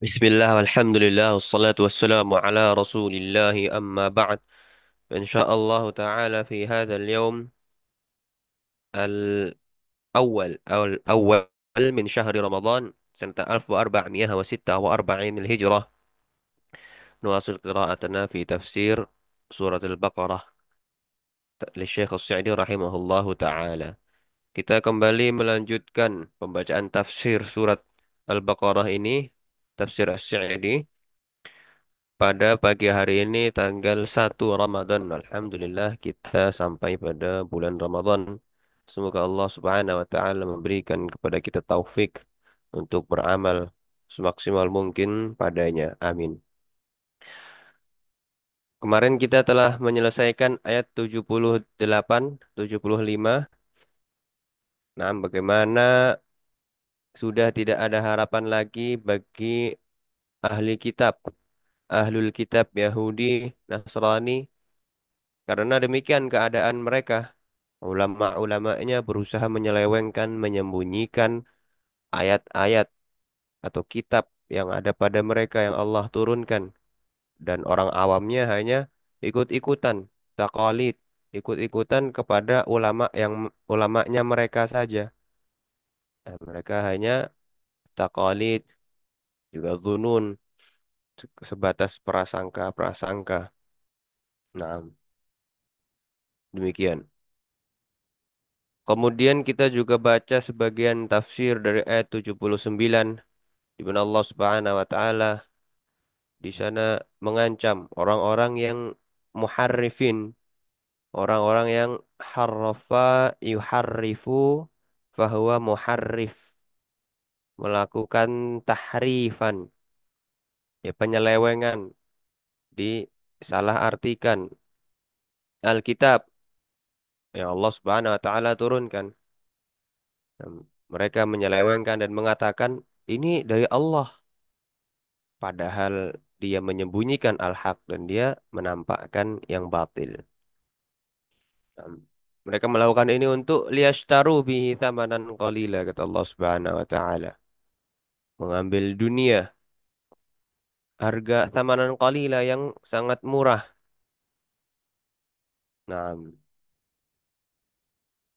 Bismillah, alhamdulillah, wassalatu wassalamu ala rasulillahi amma ba'd. Insyaallah ta'ala fi hadzal yawm al-awwal min syahri Ramadan sanata 1446 Hijrah. Nuwasil qira'atana fi tafsir surat Al-Baqarah li Syekh As-Sa'di rahimahullahu ta'ala. Kita kembali melanjutkan pembacaan tafsir surat Al-Baqarah ini, tafsir As-Sa'di. Pada pagi hari ini tanggal 1 Ramadan. Alhamdulillah kita sampai pada bulan Ramadan. Semoga Allah Subhanahu wa taala memberikan kepada kita taufik untuk beramal semaksimal mungkin padanya. Amin. Kemarin kita telah menyelesaikan ayat 78, 75. Nah, bagaimana sudah tidak ada harapan lagi bagi ahli kitab, ahlul kitab Yahudi, Nasrani. Karena demikian keadaan mereka. Ulama-ulamanya berusaha menyelewengkan, menyembunyikan ayat-ayat atau kitab yang ada pada mereka yang Allah turunkan. Dan orang awamnya hanya ikut-ikutan, takalid, ikut-ikutan kepada ulamanya mereka saja. Dan mereka hanya takalid, juga zunun, sebatas prasangka-prasangka. Nah, demikian. Kemudian kita juga baca sebagian tafsir dari ayat 79 di mana Allah Subhanahu wa taala di sana mengancam orang-orang yang muharrifin, orang-orang yang harrafa yuharrifu fahuwa muharrif, melakukan tahrifan, ya penyelewengan, disalah artikan Alkitab yang Allah Subhanahu wa taala turunkan. Dan mereka menyelewengkan dan mengatakan ini dari Allah, padahal dia menyembunyikan al-haq dan dia menampakkan yang batil. Nah, mereka melakukan ini untuk liyashtaru bihi thamanan qalila, kata Allah Subhanahu wa taala. Mengambil dunia harga thamanan qalila yang sangat murah. Nah,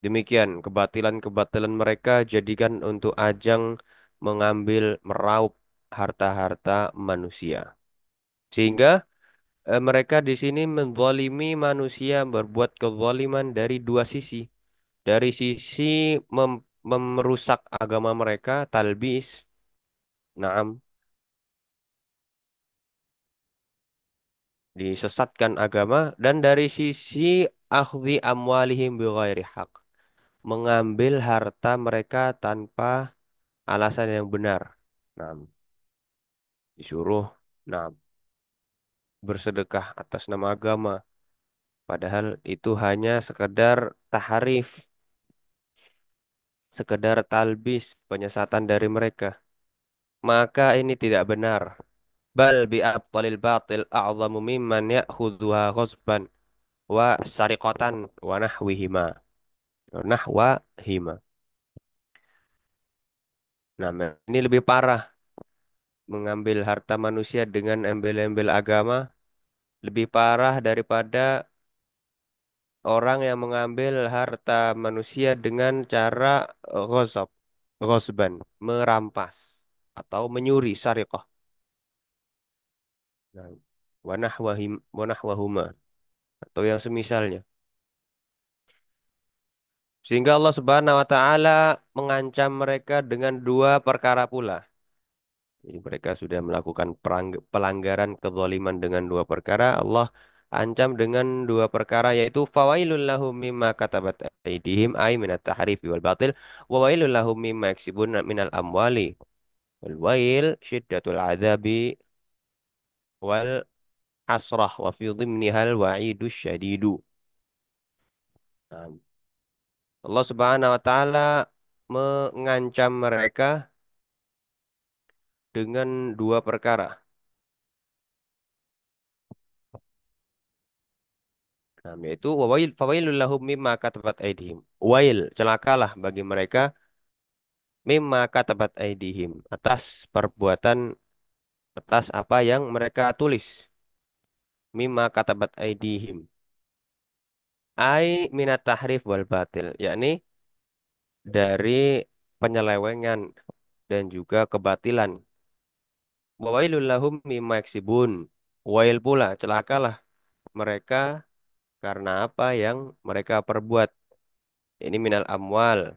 demikian kebatilan-kebatilan mereka jadikan untuk ajang mengambil meraup harta-harta manusia. Sehingga mereka di sini menzalimi manusia, berbuat kezaliman dari dua sisi. Dari sisi merusak agama mereka, talbis, naam, disesatkan agama, dan dari sisi akhzi amwalihim bighairi haq, mengambil harta mereka tanpa alasan yang benar. Naam, disuruh naam bersedekah atas nama agama, padahal itu hanya sekedar taharif, sekedar talbis, penyesatan dari mereka. Maka ini tidak benar. Bal bi abtalil batil a'zamu mimman ya'khudhuha ghasban wa sariqatan wa nahwihima. Nahwahima. Nah, ini lebih parah, mengambil harta manusia dengan embel-embel agama, lebih parah daripada orang yang mengambil harta manusia dengan cara ghasab, ghasban, merampas atau menyuri, sariqah. Nah, wa nahwahuma, atau yang semisalnya. Sehingga Allah Subhanahu wa taala mengancam mereka dengan dua perkara pula. Jadi mereka sudah melakukan pelanggaran kezaliman dengan dua perkara. Allah ancam dengan dua perkara, yaitu fawailul lahum mimma katabat aydihim ay minat tahrifi wal batil wa wailul lahum mimma yaksibun minal amwali wal wail syiddatul adzabi wal asrah wa fi dhimnihal wa'idus syadidu. Nah, Allah Subhanahu wa taala mengancam mereka dengan dua perkara. Nah, yaitu wawail fawailul lahum mimma katabat aydihim. Wail, celakalah bagi mereka mimma katabat aydihim, atas perbuatan atas apa yang mereka tulis. Mimma katabat aidihim. Ai minat tahrif wal batil. Yakni dari penyelewengan dan juga kebatilan. Wawailul lahum mimma yaksibun. Wail pula, celakalah mereka karena apa yang mereka perbuat. Ini minal amwal,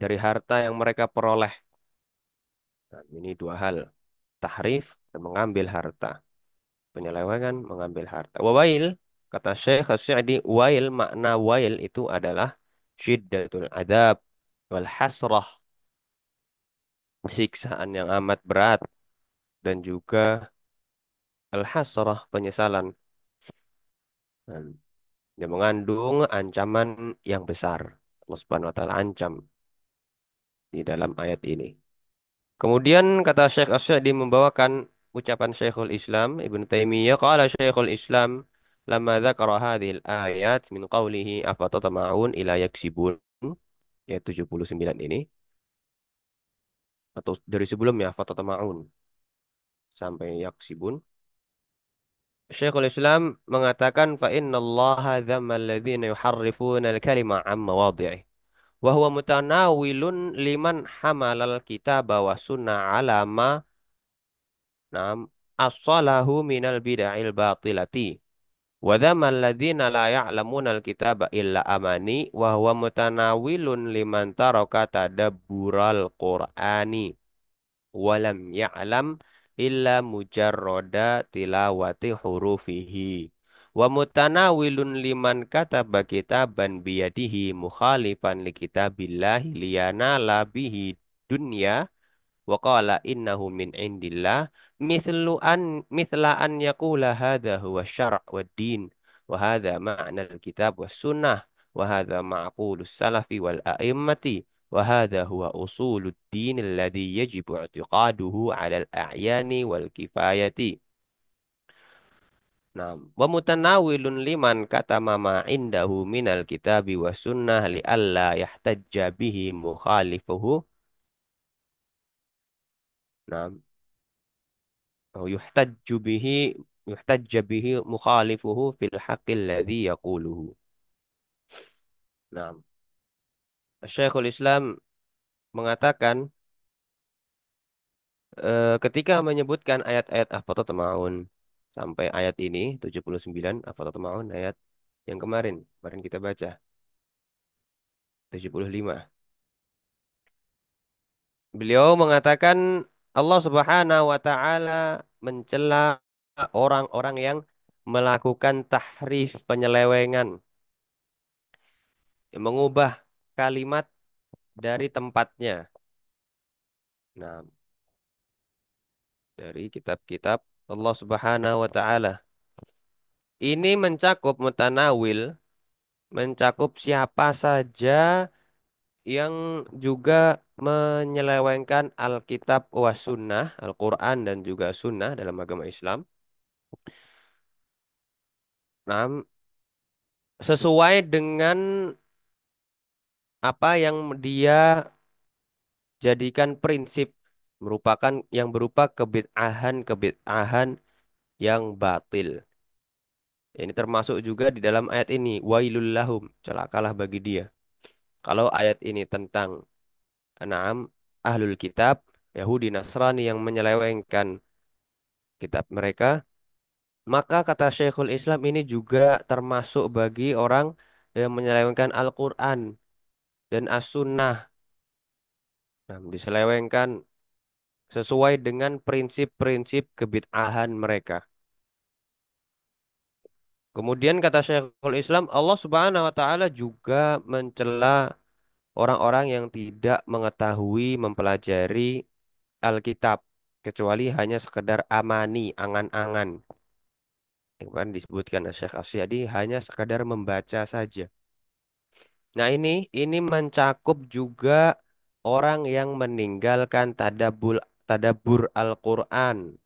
dari harta yang mereka peroleh. Nah, ini dua hal. Tahrif dan mengambil harta. Penyelewengan mengambil harta. Wawail, kata Syekh As-Sa'di, wail, makna wail itu adalah syiddatul adab wal hasrah, siksaan yang amat berat, dan juga al-hasrah, penyesalan. Dan dia mengandung ancaman yang besar. Allah Subhanahu wa taala ancam di dalam ayat ini. Kemudian kata Syekh As-Sa'di membawakan ucapan Syekhul Islam Ibn Taimiyah, qala Syekhul Islam lamma dzakara hadhil ayat min qawlihi afatatma'un ila yaksibun, ayat 79 ini, atau dari sebelumnya afatatma'un sampai yaksibun. Syekhul Islam mengatakan fa innallaha dzamma alladhina yuharrifuna al-kalima an mawadhi'i wa huwa mutanawilun liman hamalal kitaba wa sunnah ala ma nam as-salahu minal bid'il batilati wa dzamma alladhina la ya'lamuna al-kitaba illa amani wa huwa mutanawilun liman taraka tadabbural qur'ani walam ya'lam illa mujarroda tilawati hurufihi wa mutanawilun liman kataba kitaban biyadihi mukhalifan li kitabillahi liyanala bihi dunya wa qala innahu min indillah mithla an yaqula hadha huwa syara' wad din wa hadha ma'na al-kitab was sunnah wa hadha ma'qulus salafi wal a'immati wa hadha huwa usulud din alladhi yajibu i'tiqaduhu 'ala al-a'yani wal kifayati. Nah, wa mutanawilun liman katama ma indahu minal kitabi was sunnah li alla yahtajja bihi mukhalifuhu. Nah, yuhtajju bihi yuhtajja bihi mukhalifuhu fil haqqil ladzi yaquluhu. Nah, Syekhul Islam mengatakan ketika menyebutkan ayat-ayat afatatma'un sampai ayat ini 79 afatatma'un, ayat yang kemarin kita baca 75. Beliau mengatakan Allah Subhanahu wa taala mencela orang-orang yang melakukan tahrif, penyelewengan, mengubah kalimat dari tempatnya. Nah, dari kitab-kitab Allah Subhanahu wa taala. Ini mencakup mutanawil, mencakup siapa saja yang juga menyelewengkan Alkitab was sunnah, Al-Quran dan juga sunnah dalam agama Islam. Nah, sesuai dengan apa yang dia jadikan prinsip, merupakan yang berupa kebid'ahan yang batil. Ini termasuk juga di dalam ayat ini, wailul lahum, celakalah bagi dia. Kalau ayat ini tentang enam ahlul kitab, Yahudi Nasrani yang menyelewengkan kitab mereka, maka kata Syekhul Islam ini juga termasuk bagi orang yang menyelewengkan Al-Quran dan As-Sunnah. Nah, diselewengkan sesuai dengan prinsip-prinsip kebid'ahan mereka. Kemudian kata Syekhul Islam, Allah Subhanahu wa taala juga mencela orang-orang yang tidak mengetahui mempelajari Alkitab kecuali hanya sekedar amani, angan-angan. Yang kan disebutkan oleh Syekh Asyadi hanya sekadar membaca saja. Nah, ini mencakup juga orang yang meninggalkan tadabbur Al-Qur'an,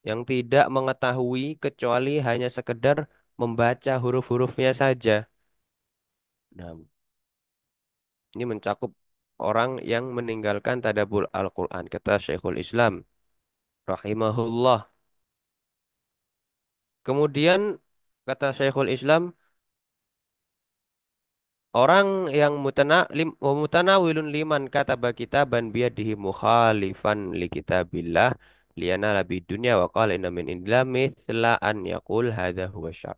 yang tidak mengetahui kecuali hanya sekedar membaca huruf-hurufnya saja. Nah, ini mencakup orang yang meninggalkan tadabbur Al-Qur'an, kata Syekhul Islam. rahimahullah. Kemudian kata Syekhul Islam, orang yang mutanawilun liman kataba kitaban biyadihi mukhalifan li kitabillah liyana labid dunya wa qala inna min indillah mithla an yaqul hadza huwa syar.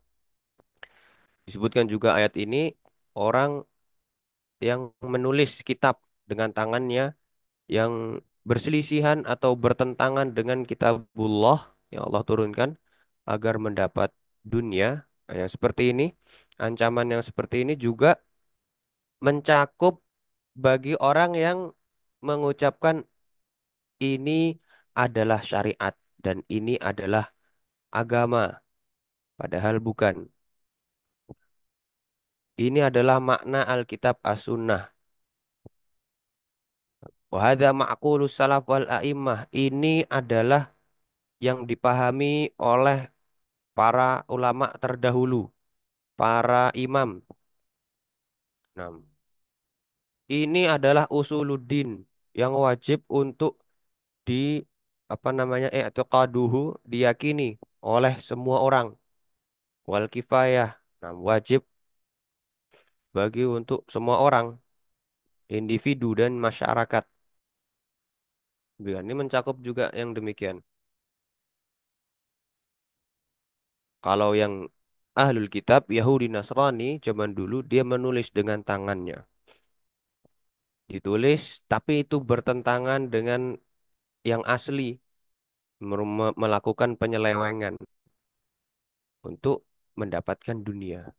Disebutkan juga ayat ini orang yang menulis kitab dengan tangannya yang berselisihan atau bertentangan dengan kitabullah yang Allah turunkan agar mendapat dunia. Nah, yang seperti ini, ancaman yang seperti ini juga mencakup bagi orang yang mengucapkan ini adalah syariat dan ini adalah agama, padahal bukan. Ini adalah makna Alkitab As-Sunnah. Wahada ma'qulus salaf wal a'immah. Ini adalah yang dipahami oleh para ulama terdahulu, para imam. Nah, ini adalah usuluddin yang wajib untuk di apa namanya i'tiqaduhu diyakini oleh semua orang. Wal kifayah. Nah, wajib bagi untuk semua orang, individu dan masyarakat. Ini mencakup juga yang demikian. Kalau yang ahlul kitab, Yahudi Nasrani zaman dulu dia menulis dengan tangannya. Ditulis, tapi itu bertentangan dengan yang asli, melakukan penyelewengan untuk mendapatkan dunia.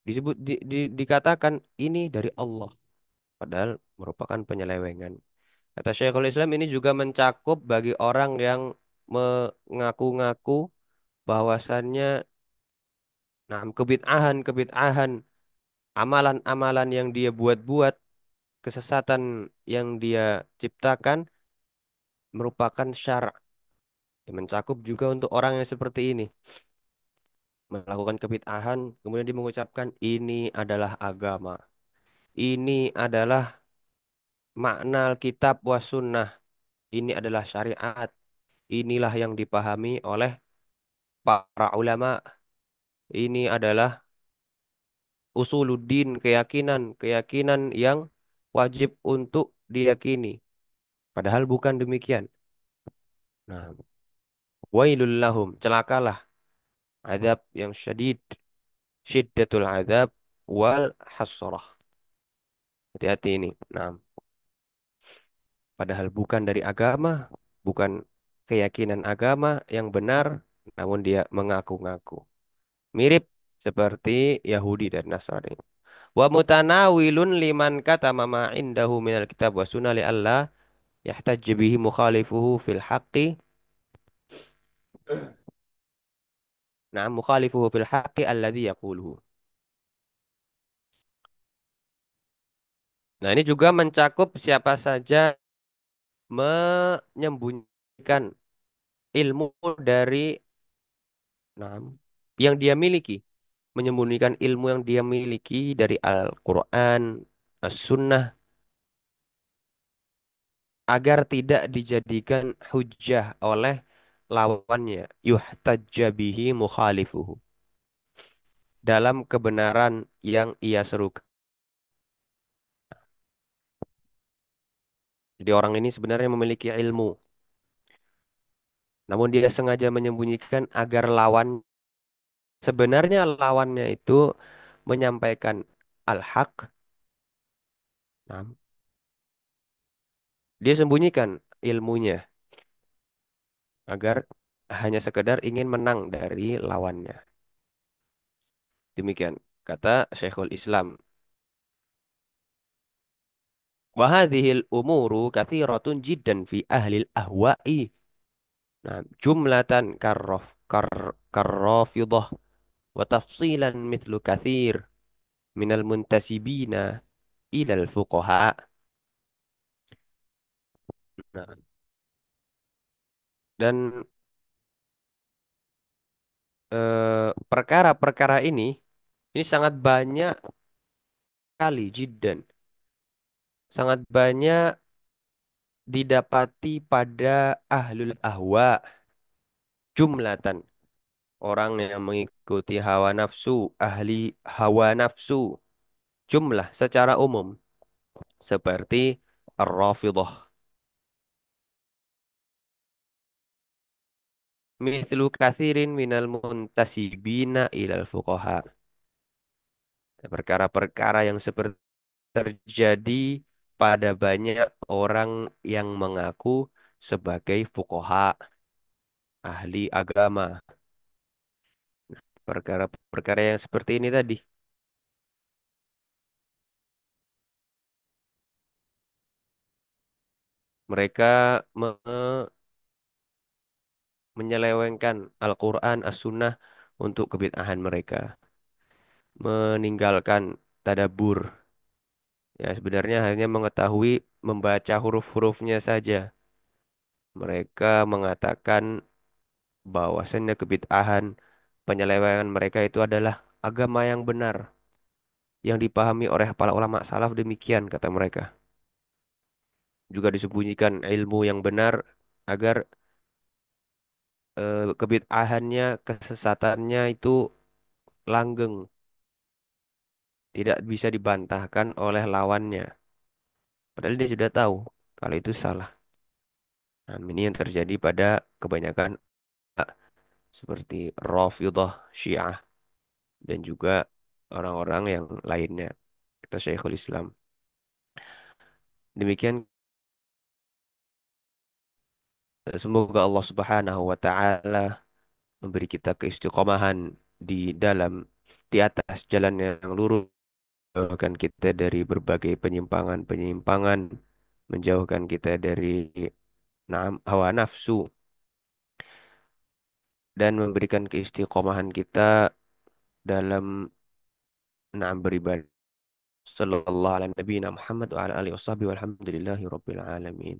Dikatakan ini dari Allah, padahal merupakan penyelewengan. Kata Syekhul Islam ini juga mencakup bagi orang yang mengaku-ngaku bahwasannya nah kebid'ahan, amalan-amalan yang dia buat-buat, kesesatan yang dia ciptakan merupakan syara'. Mencakup juga untuk orang yang seperti ini, melakukan kebid'ahan, kemudian dia mengucapkan ini adalah agama. Ini adalah makna kitab was sunnah. Ini adalah syariat. Inilah yang dipahami oleh para ulama. Ini adalah usuluddin, keyakinan yang wajib untuk diyakini. Padahal bukan demikian. Nah, wailul lahum, celakalah azab yang syadid, syiddatul azab wal hasrah. Hati-hati ini. Nah, padahal bukan dari agama, bukan keyakinan agama yang benar, namun dia mengaku-ngaku. Mirip seperti Yahudi dan Nasrani. Wa mutanawilun liman katama ma indahu minal kitab wa sunnah li Allah yahtaj bihi mukhalifuhu fil haqqi. Nah, mukhalifuhu fil haqqi alladhi yaquluhu. Nah, ini juga mencakup siapa saja menyembunyikan ilmu dari nah, yang dia miliki, menyembunyikan ilmu yang dia miliki dari Al-Qur'an, As-Sunnah agar tidak dijadikan hujjah oleh lawannya, yuhtajja bihi mukhalifuhu dalam kebenaran yang ia serukan. Jadi orang ini sebenarnya memiliki ilmu, namun dia sengaja menyembunyikan agar sebenarnya lawannya itu menyampaikan al-haq. Nah, dia sembunyikan ilmunya agar hanya sekedar ingin menang dari lawannya. Demikian kata Syekhul Islam. Wa hadhil umuru katsiratun jiddan fi ahli ahwa'i. Nah, jumlatan karrafidah wa tafsilan mithlu katsir minal muntasibina ilal fuqaha. Nah, dan perkara-perkara ini sangat banyak kali jiddan, sangat banyak didapati pada ahlul ahwa jumlatan, orang yang mengikuti hawa nafsu, ahli hawa nafsu, jumlah secara umum, seperti Ar-Rafidhah. Mislu kathirin minal muntasibina ilal fuqaha. Perkara-perkara yang seperti terjadi pada banyak orang yang mengaku sebagai fuqaha, ahli agama. Perkara-perkara yang seperti ini tadi, mereka me- menyelewengkan Al-Quran, As-Sunnah untuk kebid'ahan mereka. Meninggalkan tadabur. Ya, sebenarnya hanya mengetahui membaca huruf-hurufnya saja. Mereka mengatakan bahwasannya kebid'ahan, penyelewengan mereka itu adalah agama yang benar, yang dipahami oleh para ulama salaf demikian kata mereka. Juga disembunyikan ilmu yang benar agar kebid'ahannya, kesesatannya itu langgeng, tidak bisa dibantahkan oleh lawannya. Padahal dia sudah tahu kalau itu salah. Nah, ini yang terjadi pada kebanyakan seperti Rafidhah, Syiah, dan juga orang-orang yang lainnya. Kata Syekhul Islam. Demikian, semoga Allah Subhanahu wa taala memberi kita keistiqomahan di dalam di atas jalan yang lurus, menjauhkan kita dari berbagai penyimpangan-penyimpangan, menjauhkan kita dari hawa nafsu, dan memberikan keistiqomahan kita dalam beribadah. Sallallahu ala nabiyina Muhammad wa ala alihi washabihi walhamdulillahi rabbil alamin.